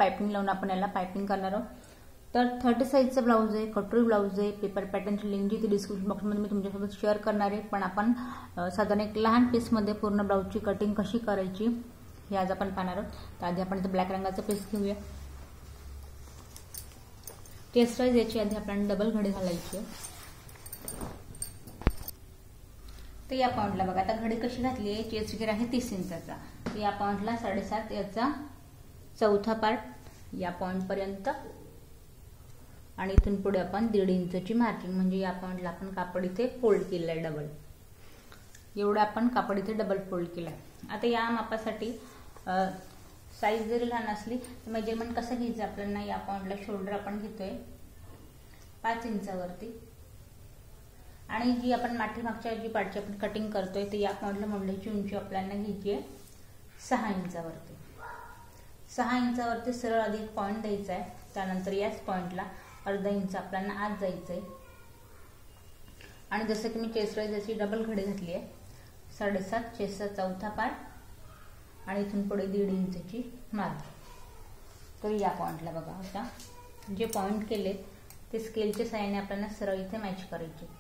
Piping लावून आपण याला पाइपिंग करणार आहोत। तर 30 साइजचा ब्लाउज आहे, कटोरी ब्लाउज आहे। पेपर पॅटर्नची लिंक जी ती डिस्क्रिप्शन बॉक्समध्ये मी तुमच्यासोबत शेअर करणार आहे। पण आपण साधारण एक लहान पीसमध्ये पूर्ण ब्लाउजची कटिंग कशी करायची हे आज आपण पाहणार आहोत। तर आधी आपण इथे ब्लॅक रंगाचा पीस घेऊया। चेस्ट वाइज याची आधी आपल्याला डबल घडी घालायची आहे। तर या पॉइंटला बघा, आता घडी कशी घातली आहे, चेस्ट घेर आहे 30 इंचाचा। तर या पॉइंटला 7.5 याचा चौथा पार्ट या पॉइंट पर्यंत आणि इथून पुढे आपण 1.5 इंचची मार्किंग, म्हणजे या पॉइंटला आपण कापड इथे फोल्ड केलंय डबल, एवढं आपण कापड इथे डबल फोल्ड केलंय। आता या मापासाठी साइज जरी लहान असली तर मेजरमेंट कसं घ्यायचं आपल्याला, या पॉइंटला शोल्डर आपण घेतोय 5 इंचावरती आणि जी आपण पाठीमागच्या जी पार्टची आपण कटिंग करतोय ते या पॉइंटला मोडल्याची उंची आपल्याला घ्यायची आहे 6 इंचावरती। 6 इंचावरती सरळ आधी एक पॉइंट द्यायचा आहे, त्यानंतर याच पॉइंटला अर्धा इंच आपल्याला आत जायचंय आणि जसं की मी चेस्ट वाइज याची डबल घडी घातली आहे 7.5 चेस्टचा चौथा पार्ट आणि इथून पुढे 1.5 इंचची मार्किंग। तर या पॉइंटला बघा, आता जे पॉइंट केले ते स्केलच्या साहाय्याने आपल्याला सरळ इथे मॅच करायचे।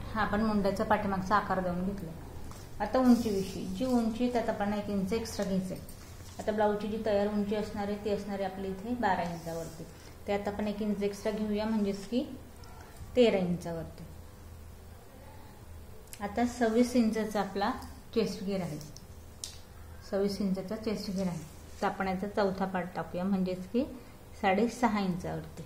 हा आपण मुंड्याचा पाठीमागचा आकार देऊन घेतला। आता उंचीविषयी, जी उंची त्यात आपण 1 इंच एक्स्ट्रा घ्यायचंय। आता ब्लाउजची जी तयार उंची असणार आहे ती असणार आहे आपली इथे 12 इंचावरती, त्यात आपण 1 इंच एक्स्ट्रा घेऊया, म्हणजेच की 13 इंचावरती। आता 26 इंचाचा आपला चेस्ट घेर आहे, 26 इंचाचा चेस्ट घेर आहे। तर आपण याचा चौथा पार्ट टाकूया, म्हणजेच की 6.5 इंचावरती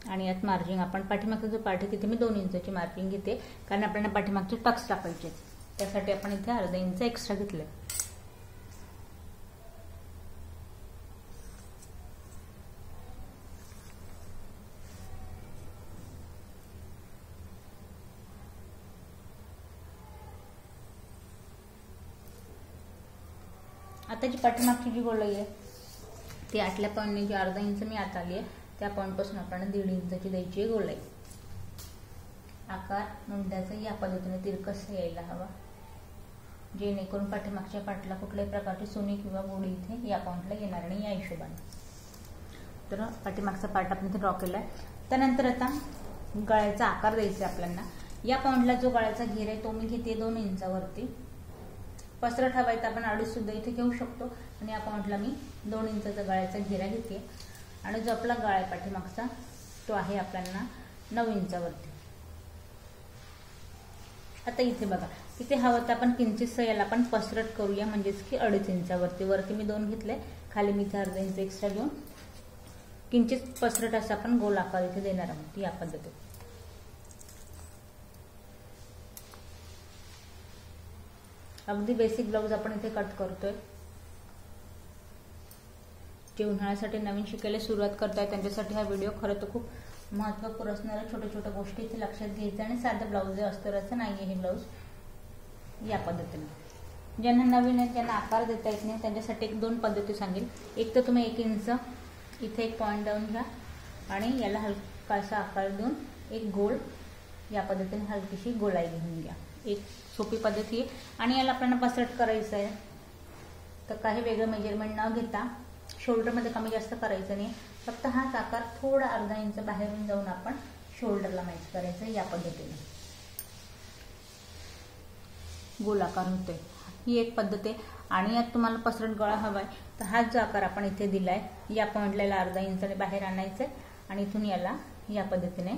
आणि यात मार्जिंग आपण पाठीमागचा जो पार्ट आहे तिथे मी 2 इंचाची मार्किंग घेते, कारण आपल्याला पाठीमागचे टक्स टाकायचे, त्यासाठी आपण इथे अर्धा इंच एक्स्ट्रा घेतले। आता जी पाठीमागची जी गोलाई आहे ती आतल्या पॉइंटने जी अर्धा इंच मी आत आली आहे त्या पॉइंट पासून आपण 1.5 इंचाची द्यायची गोलाई। आकार मुंड्याचा या पद्धतीने तिरकस यायला हवा, जेणेकरून पाठीमागच्या पाठला कुठल्याही प्रकारची सोनी किंवा गोडी इथे या पॉइंटला येणार नाही, या हिशोबाने। तर पाठीमागचा पार्ट आपण इथे ड्रॉ केलाय। त्यानंतर आता गळ्याचा आकार द्यायचा आपल्याला। या पॉइंटला जो गळ्याचा घेर आहे तो मी घेते 2 इंचावरती। पसरट हवायचा आपण 2.5 सुद्धा इथे घेऊ शकतो, आणि या पॉइंटला मी 2 इंचाचा गळ्याचा घेरा घेते आणि जो आपला गळा आहे पाठीमागचा तो आहे आपल्याला 9 इंचावरती। आता इथे बघा, इथे हवं तर आपण किंचित याला आपण पसरट करूया, म्हणजेच की 2.5 इंचावरती। वरती मी 2 घेतले, खाली मी इथे अर्धा इंच एक्स्ट्रा घेऊन किंचित पसरट असं आपण गोल आकार इथे देणार आहोत या पद्धतीने। अगदी बेसिक ब्लाउज आपण इथे कट करतोय। जे उन्हाळ्यासाठी नवीन शिकायला सुरुवात करताय त्यांच्यासाठी हा व्हिडिओ खरं तर खूप महत्त्वपूर्ण असणाऱ्या छोट्या छोट्या गोष्टी इथे लक्षात घ्यायचं, आणि साधं ब्लाउज अस्तराचं नाहीये हे ब्लाउज। या पद्धतीने ज्यांना नवीन आहे, ज्यांना आकार देता येत नाही, त्यांच्यासाठी 1-2 पद्धती सांगेल। एक तर तुम्ही 1 इंच इथे एक पॉइंट देऊन घ्या आणि याला हलकासा आकार देऊन एक गोल या पद्धतीने हलकीशी गोलाई घेऊन घ्या। एक सोपी पद्धती आहे, आणि याला आपल्याला पसरट करायचं आहे तर काही वेगळं मेजरमेंट न घेता शोल्डरमध्ये कमी जास्त करायचं नाही, फक्त हाच आकार थोडा अर्धा इंच बाहेरून जाऊन आपण शोल्डरला मॅच करायचं या पद्धतीने। गोल आकार होतोय, ही एक पद्धत आहे। आणि यात तुम्हाला पसरट गळा हवाय तर हाच जो आकार आपण इथे दिलाय या पॉइंटला याला अर्धा इंचाने बाहेर आणायचंय आणि इथून याला या पद्धतीने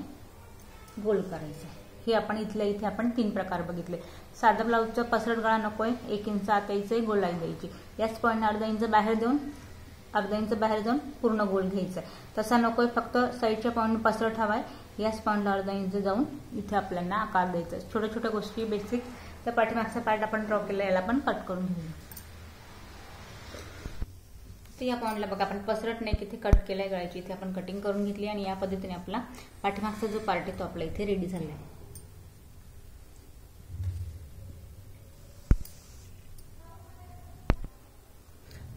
गोल करायचं। हे आपण इथे आपण 3 प्रकार बघितले। साधा ब्लाउजचा पसरट गळा नकोय, 1 इंच आत यायचंय, गोलाई द्यायची, याच पॉइंट अर्धा इंच बाहेर देऊन पूर्ण गोल घ्यायचा। तसा नकोय, फक्त साईडच्या पॉइंट पसरट हवाय, याच पॉइंटला अर्धा इंच जाऊन इथे आपल्याला आकार द्यायचा। छोट्या छोट्या गोष्टी बेसिक। तर पाठीमागचा पार्ट आपण ड्रॉ केला, याला आपण कट करून घेऊया। तर या पॉइंटला बघा, आपण पसरट नेक इथे कट केलाय गळ्याची, इथे आपण कटिंग करून घेतली आणि या पद्धतीने आपला पाठीमागचा जो पार्ट आहे तो आपला इथे रेडी झालाय।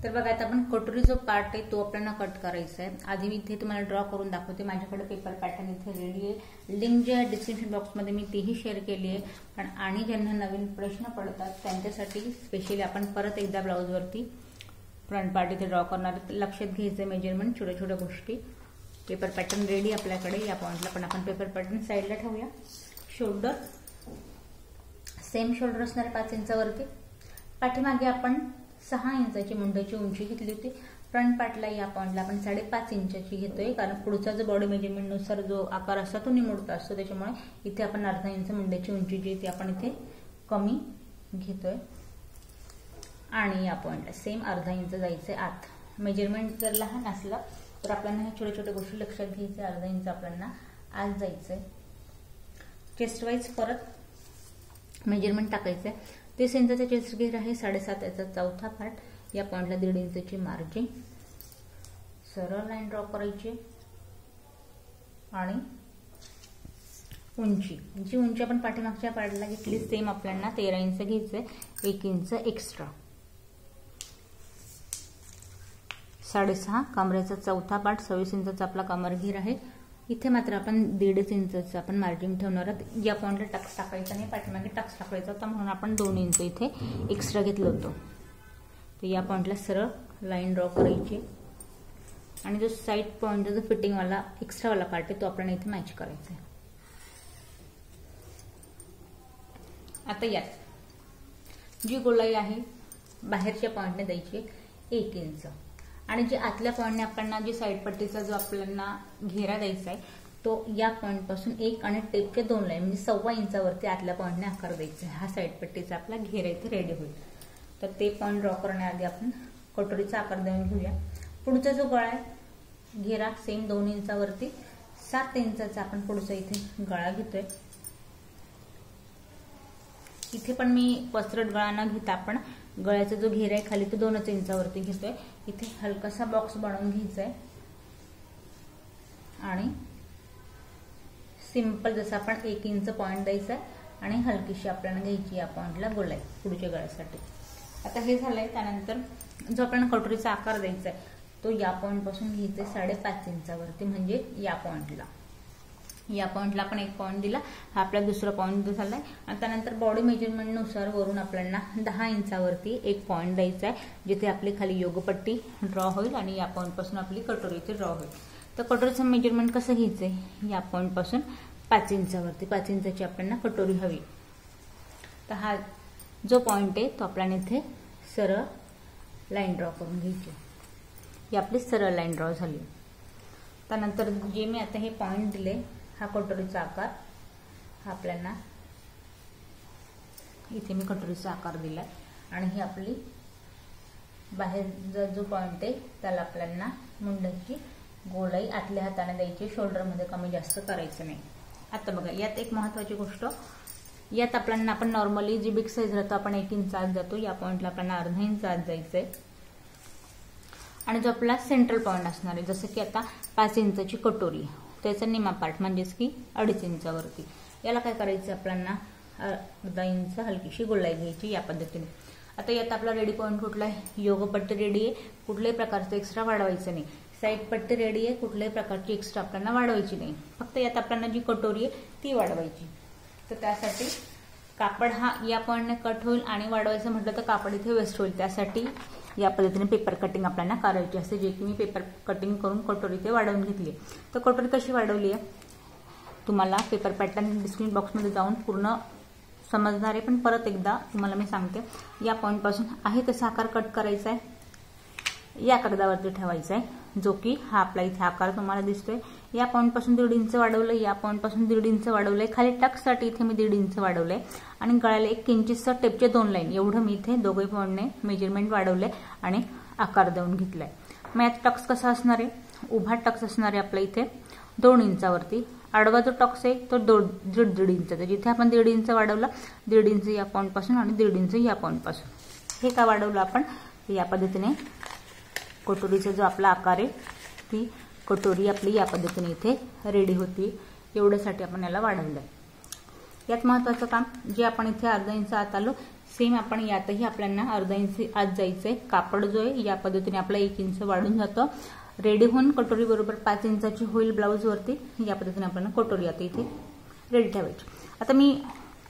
तर बघा आता आपण कटोरी जो पार्ट आहे तो आपल्याला कट करायचा आहे. आधी मी इथे तुम्हाला ड्रॉ करून दाखवते. माझ्याकडे पेपर पॅटर्न इथे रेडी आहे. लिंक जे आहे डिस्क्रिप्शन बॉक्समध्ये मी तीही शेअर केली आहे. पण आणि ज्यांना नवीन प्रश्न पडतात त्यांच्यासाठी स्पेशली आपण परत एकदा ब्लाऊजवरती फ्रंट पार्ट इथे ड्रॉ करणार. लक्षात घ्यायचं मेजरमेंट, छोट्या छोट्या गोष्टी. पेपर पॅटर्न रेडी आपल्याकडे. या पॉइंटला पण आपण पेपर पॅटर्न साईडला ठेवूया. शोल्डर सेम शोल्डर असणार 5 इंचावरती. पाठीमागे आपण 6 इंचाची मुंड्याची उंची घेतली होती. फ्रंट पार्टला या पॉइंटला आपण 5.5 इंचाची घेतोय, कारण पुढचा जो बॉडी मेजरमेंट नुसार जो आकार असतो तो निमुळता असतो, त्याच्यामुळे इथे आपण अर्धा इंच मुंड्याची उंची जी ती आपण इथे कमी घेतोय. आणि या पॉइंटला सेम अर्धा इंच जायचंय आत. मेजरमेंट जर लहान असलं तर आपल्याला ह्या छोट्या छोट्या गोष्टी लक्षात घ्यायचे. अर्धा इंच आपल्याला आत जायचंय. चेस्ट वाईज परत मेजरमेंट टाकायचंय. 30 इंचाचा चेस्ट घेर आहे. 7.5 याचा चौथा पार्ट. या पॉइंटला 1.5 इंचाची मार्जिन. सरळ लाईन ड्रॉ करायची आणि उंची जी उंची आपण पाठीमागच्या पार्टला घेतली सेम आपल्याला 13 इंच घ्यायचंय. 1 इंच एक्स्ट्रा. 6.5 कमरेचा चौथा पार्ट. 26 इंचाचा आपला कमर घेर आहे. इथे मात्र आपण 1.5 इंचचं आपण मार्जिन ठेवणार आहोत. या पॉइंटला टक्स टाकायचा नाही, पाठीमागे टक्स टाकायचा होता म्हणून आपण 2 इंच इथे एक्स्ट्रा घेतलं होतं. तर या पॉइंटला सरळ लाईन ड्रॉ करायची आणि जो साईड पॉइंटचा जो फिटिंगवाला एक्स्ट्रावाला पार्ट आहे तो आपल्याला इथे मॅच करायचा आहे. आता यात जी गोलाई आहे बाहेरच्या पॉइंटने द्यायची 1 इंच आणि जे आतल्या पॉइंटने आपल्याला जी साईड पट्टीचा जो आपल्याला घेरा द्यायचा आहे तो या पॉइंट पासून 1 आणि टेपच्या 2 लाईन म्हणजे 1.25 इंचावरती आतल्या पॉइंटने आकार द्यायचा आहे. हा साईड पट्टीचा आपला घेरा इथे रेडी होईल. तर ते पॉइंट ड्रॉ करण्याआधी आपण कटोरीचा आकार देऊन घेऊया. पुढचा जो गळा आहे घेरा सेम 2 इंचावरती 7 इंचाचा आपण पुढचा इथे गळा घेतोय. इथे पण मी पसरट गळा न घेता आपण गळ्याचा जो घेरा आहे खाली तो 2 इंचावरती घेतोय. इथे हलकासा बॉक्स बनवून घ्यायचा आहे आणि सिंपल जसं आपण 1 इंच पॉइंट द्यायचा आहे आणि हलकीशी आपल्याला घ्यायची या पॉइंटला गोलाई पुढच्या गळ्यासाठी. आता हे झालंय. त्यानंतर जो आपल्याला कटोरीचा आकार द्यायचा आहे तो या पॉइंट पासून घ्यायचा 5.5 इंचावरती म्हणजे या पॉइंटला आपण 1 पॉइंट दिला. हा आपला दुसरा पॉइंट झालाय. आणि त्यानंतर बॉडी मेजरमेंट नुसार वरून आपल्याला 10 इंचावरती 1 पॉइंट द्यायचा आहे जिथे आपली खाली योगपट्टी ड्रॉ होईल आणि या पॉइंट पासून आपली कटोरी इथे ड्रॉ होईल. तर कटोरीचं मेजरमेंट कसं घ्यायचंय या पॉइंट पासून 5 इंचावरती 5 इंचाची आपल्याला कटोरी हवी. तर हा जो पॉइंट आहे तो आपल्याला इथे सरळ लाईन ड्रॉ करून घ्यायची. ही आपली सरळ लाईन ड्रॉ झाली. त्यानंतर जे मी आता हे पॉइंट दिले हा कटोरीचा आकार हा आपल्याला इथे मी कटोरीचा आकार दिलाय आणि ही आपली बाहेर जो पॉइंट आहे त्याला आपल्याला मुंड्याची गोलाई आतल्या हाताने द्यायची. शोल्डरमध्ये कमी जास्त करायचं नाही. आता बघा यात एक महत्वाची गोष्ट, यात आपल्याला आपण नॉर्मली जी बिग साईज राहतो आपण 1 इंच आत जातो. या पॉइंटला आपल्याला अर्धा इंच आत जायचंय आणि जो आपला सेंट्रल पॉइंट असणार आहे जसं की आता 5 इंचाची कटोरी त्याचा निमा पार्ट म्हणजेच की 2.5 इंचावरती याला काय करायचं आपल्याला अर्धा इंच हलकीशी गोलाई घ्यायची या पद्धतीने. आता यात आपला रेडी पॉइंट कुठला आहे? योगपट्टी रेडी आहे. कुठल्याही प्रकारचं एक्स्ट्रा वाढवायचं नाही. साईड पट्टी रेडी आहे. कुठल्याही प्रकारची एक्स्ट्रा आपल्याला वाढवायची नाही. फक्त यात आपल्याला जी कटोरी आहे ती वाढवायची. तर त्यासाठी कापड हा या पॉइंटने कट होईल आणि वाढवायचं म्हटलं तर कापड इथे वेस्ट होईल. त्यासाठी या पद्धतीने पेपर कटिंग आपल्याला करायची असते, जे की मी पेपर कटिंग करून कटोरी ते वाढवून घेतली. तर कटोरी कशी वाढवली आहे तुम्हाला पेपर पॅटर्न डिस्क्रिप्शन बॉक्समध्ये जाऊन पूर्ण समजणार आहे. पण परत एकदा तुम्हाला मी सांगते. या पॉइंट पासून आहे तसा आकार कट करायचा आहे. या कागदावरती ठेवायचा आहे जो की हा आपला इथे आकार तुम्हाला दिसतोय. या पॉइंट पासून 1.5 इंच वाढवलंय. या पॉइंट पासून 1.5 इंच वाढवलंय. खाली टक्ससाठी इथे मी 1.5 इंच वाढवलंय आणि गळ्याला 1 इंचचं टेपचे 2 लाईन एवढं मी इथे दोघे पॉइंटने मेजरमेंट वाढवलंय आणि आकार देऊन घेतलाय. मग यात टक्स कसा असणार आहे? उभा टक्स असणार आहे आपल्या इथे 2 इंचावरती. आडवा जो टक्स आहे तो 1.5 इंचाचा. जिथे आपण 1.5 इंच वाढवला 1.5 इंच या पॉइंट पासून आणि 1.5 इंच या पॉइंट पासून. हे का वाढवलं आपण? या पद्धतीने कटोरीचा जो आपला आकार आहे ती कटोरी आपली या पद्धतीने इथे रेडी होती. एवढ्यासाठी आपण याला वाढवलंय. यात महत्वाचं काम जे आपण इथे अर्धा इंच आत आलो सेम आपण यातही आपल्याला अर्धा इंच आत जायचंय. कापड जो आहे या पद्धतीने आपला 1 इंच वाढून जातं. रेडी होऊन कटोरी बरोबर 5 इंचाची होईल ब्लाऊज वरती. या पद्धतीने आपल्याला कटोरी आता इथे रेडी ठेवायची. आता मी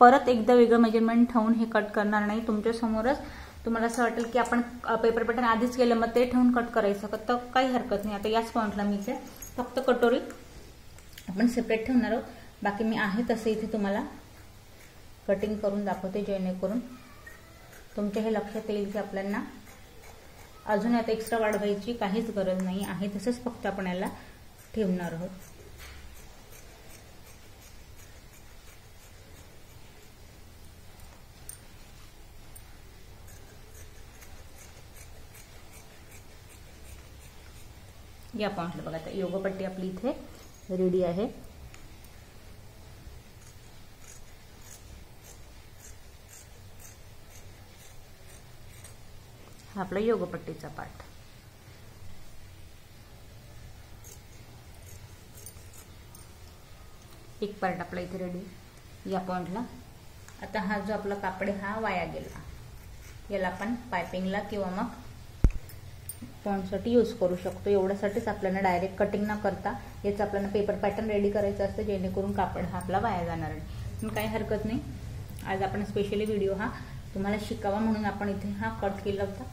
परत एकदा वेगळं मेजरमेंट ठेवून हे कट करणार नाही. तुमच्या समोरच तुम्हाला असं वाटेल की आपण पेपर पॅटर्न आधीच केलं मग ते ठेवून कट करायचं तर काही हरकत नाही. आता याच पॉइंटला मी इथे फक्त कटोरी आपण सेपरेट ठेवणार आहोत. बाकी मी आहे तसं इथे तुम्हाला कटिंग करून दाखवते जेणेकरून तुमच्या हे लक्षात येईल की आपल्याला अजून आता एक्स्ट्रा वाढवायची काहीच गरज नाही आहे. तसंच फक्त आपण याला ठेवणार आहोत. या पॉइंटला बघा आता योगपट्टी आपली इथे रेडी आहे. हा आपला योगपट्टीचा पार्ट. एक पार्ट आपला इथे रेडी या पॉइंटला. आता हा जो आपला कापड हा वाया गेला याला आपण पायपिंगला किंवा मग पॉइंटसाठी यूज करू शकतो. एवढ्यासाठीच आपल्याला डायरेक्ट कटिंग न करता याचं आपल्याला पेपर पॅटर्न रेडी करायचं असतं जेणेकरून कापड हा आपला वाया जाणार नाही. पण काही हरकत नाही. आज आपण स्पेशली व्हिडिओ हा तुम्हाला शिकावा म्हणून आपण इथे हा कट केला होता.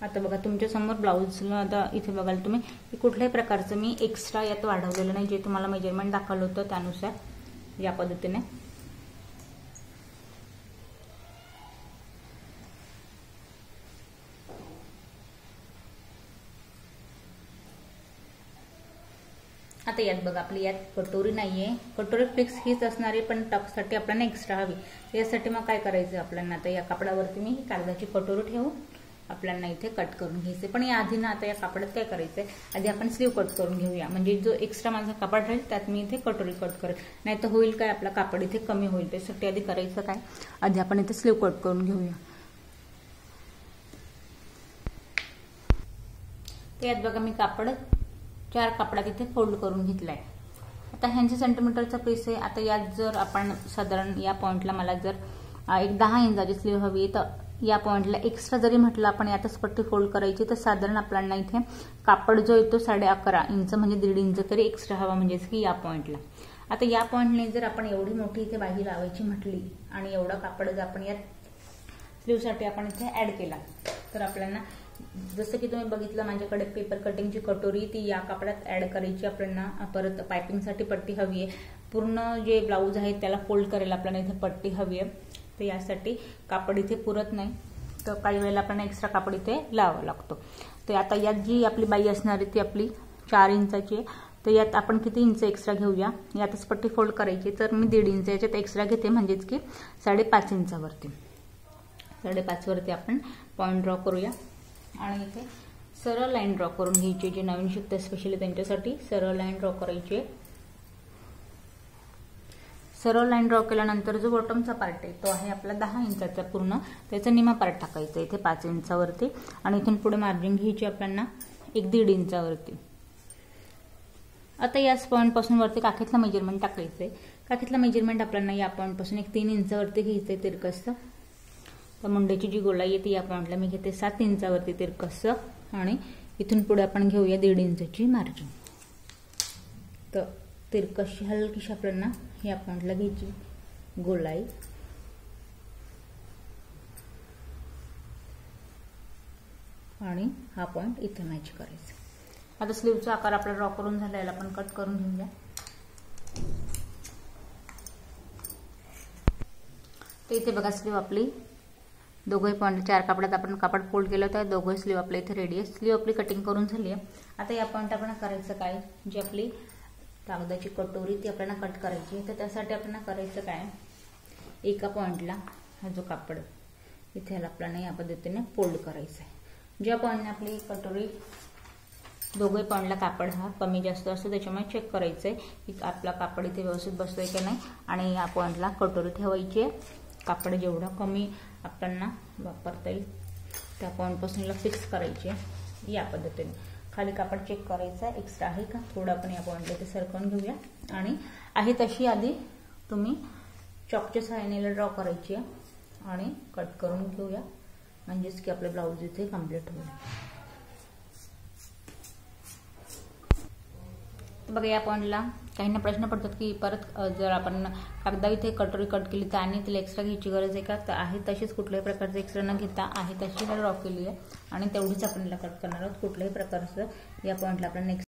आता बघा तुमच्या समोर ब्लाऊजला आता इथे बघाल तुम्ही की कुठल्याही प्रकारचं मी एक्स्ट्रा यात वाढवलेलं नाही. जे तुम्हाला मेजरमेंट दाखवलं होतं त्यानुसार या पद्धतीने आता यात बघा आपली यात कटोरी नाहीये. कटोरी फिक्स हीच असणार आहे पण टक्ससाठी आपल्याला एक्स्ट्रा हवी. यासाठी मग काय करायचं आपल्याला आता या कापडावरती मी कागदाची कटोरी ठेवून आपल्याला इथे कट करून घ्यायचे. पण या आधी ना आता या कापडात काय करायचंय आधी आपण स्लीव कट करून घेऊया. म्हणजे जो एक्स्ट्रा माझा कापड राहील त्यात मी इथे कटोरी कट करेल. नाही तर होईल काय आपला कापड इथे कमी होईल. त्यासाठी आधी करायचं काय आधी आपण इथे स्लीव कट करून घेऊया. तर यात बघा मी कापड 4 कापडात इथे फोल्ड करून घेतलाय. आता ह्यांचे सेंटीमीटरचा पीस आहे. आता यात जर आपण साधारण या पॉइंटला मला जर एक 10 इंचाची स्लीव हवी तर या पॉइंटला एक्स्ट्रा जरी म्हटलं आपण यातच पट्टी फोल्ड करायची तर साधारण आपल्याला इथे कापड जो येतो 11.5 इंच म्हणजे 1.5 इंच तरी एक्स्ट्रा हवा म्हणजेच की या पॉइंटला. आता या पॉइंटने जर आपण एवढी मोठी इथे बाही लावायची म्हटली आणि एवढा कापड जर आपण यात स्लीवसाठी आपण इथे ऍड केला तर आपल्याला जसं की तुम्ही बघितलं माझ्याकडे पेपर कटिंगची कटोरी ती या कापडात ऍड करायची. आपल्याला परत पायपिंगसाठी पट्टी हवी आहे. पूर्ण जे ब्लाऊज आहे त्याला फोल्ड करायला आपल्याला इथे पट्टी हवी आहे. तर यासाठी कापड इथे पुरत नाही तर काही वेळेला आपण एक्स्ट्रा कापड इथे लावावं लागतो. तर आता यात जी आपली बाई असणार आहे ती आपली 4 इंचाची आहे. तर यात आपण किती इंच एक्स्ट्रा घेऊया. यातच पट्टी फोल्ड करायची तर मी 1.5 इंच याच्यात एक्स्ट्रा घेते म्हणजेच की 5.5 इंचावरती 5.5 वरती आपण पॉइंट ड्रॉ करूया. आणि इथे सरळ लाईन ड्रॉ करून घ्यायची. जे नवीन शिकते स्पेशली त्यांच्यासाठी सरळ लाईन ड्रॉ करायची. सरळ लाईन ड्रॉ केल्यानंतर जो बॉटमचा पार्ट आहे तो आहे आपला 10 इंचाचा पूर्ण त्याचा निमा पार्ट टाकायचा इथे 5 इंचावरती आणि इथून पुढे मार्जिन घ्यायची आपल्याला 1.5 इंचावरती. आता याच पॉइंट पासून वरती काखेतला मेजरमेंट टाकायचंय. काखेतला मेजरमेंट आपल्याला या पॉइंट पासून 3 इंचावरती घ्यायचंय तिरकसं. तर मुंड्याची जी गोलाई आहे ती या पॉइंटला मी घेते 7 इंचावरती तिरकसं आणि इथून पुढे आपण घेऊया 1.5 इंचाची मार्जिन. तर तिरकशी हलकीशी आपल्याला या पॉइंटला घ्यायची गोलाई आणि हा पॉइंट इथे मॅच करायचा. आता स्लीवचा आकार आपला ड्रॉ करून झाला याला आपण कट करून घेऊया. तर इथे बघा स्लीव आपली दोघे पॉइंट 4 कापडात आपण कापड फोल्ड केलं होतं. दोघे स्लीव आपल्या इथे रेडी आहे. स्लीव आपली कटिंग करून झाली आहे. आता या पॉइंट आपण करायचं काय जी आपली कागदाची कटोरी ती आपल्याला कट करायची. तर त्यासाठी आपल्याला करायचं काय एका पॉइंटला हा जो कापड इथे आपल्याला या पद्धतीने फोल्ड करायचा आहे. ज्या पॉइंटने आपली कटोरी दोघे पॉइंटला कापड हा कमी जास्त असतो त्याच्यामुळे चेक करायचंय की आपला कापड इथे व्यवस्थित बसतोय की नाही आणि या पॉइंटला कटोरी ठेवायची आहे. कापड जेवढं कमी आपल्याला वापरता येईल त्या पॉईंटपासून फिक्स करायची आहे या पद्धतीने. खाली कापड चेक करायचं आहे एक्स्ट्रा आहे का, थोडं आपण या पॉईंटला ते सरकवून घेऊया आणि आहे तशी आधी तुम्ही चॉकच्या सहाय्याने ड्रॉ करायची आहे आणि कट करून घेऊया, म्हणजेच की आपलं ब्लाऊज इथे कम्प्लीट होईल. बघा या पॉईंटला काहींना प्रश्न पडतात की परत जर आपण कागदा इथे कटोरी कट केली तर आणि तिला एक्स्ट्रा घ्यायची गरज आहे का, तर आहे तशीच कुठल्याही प्रकारचं एक्स्ट्रा न घेता आहे तशी ड्रॉ केली आहे आणि तेवढीच आपण कट करणार आहोत. कुठल्याही प्रकारचं या पॉईंटला आपण नेक्स्ट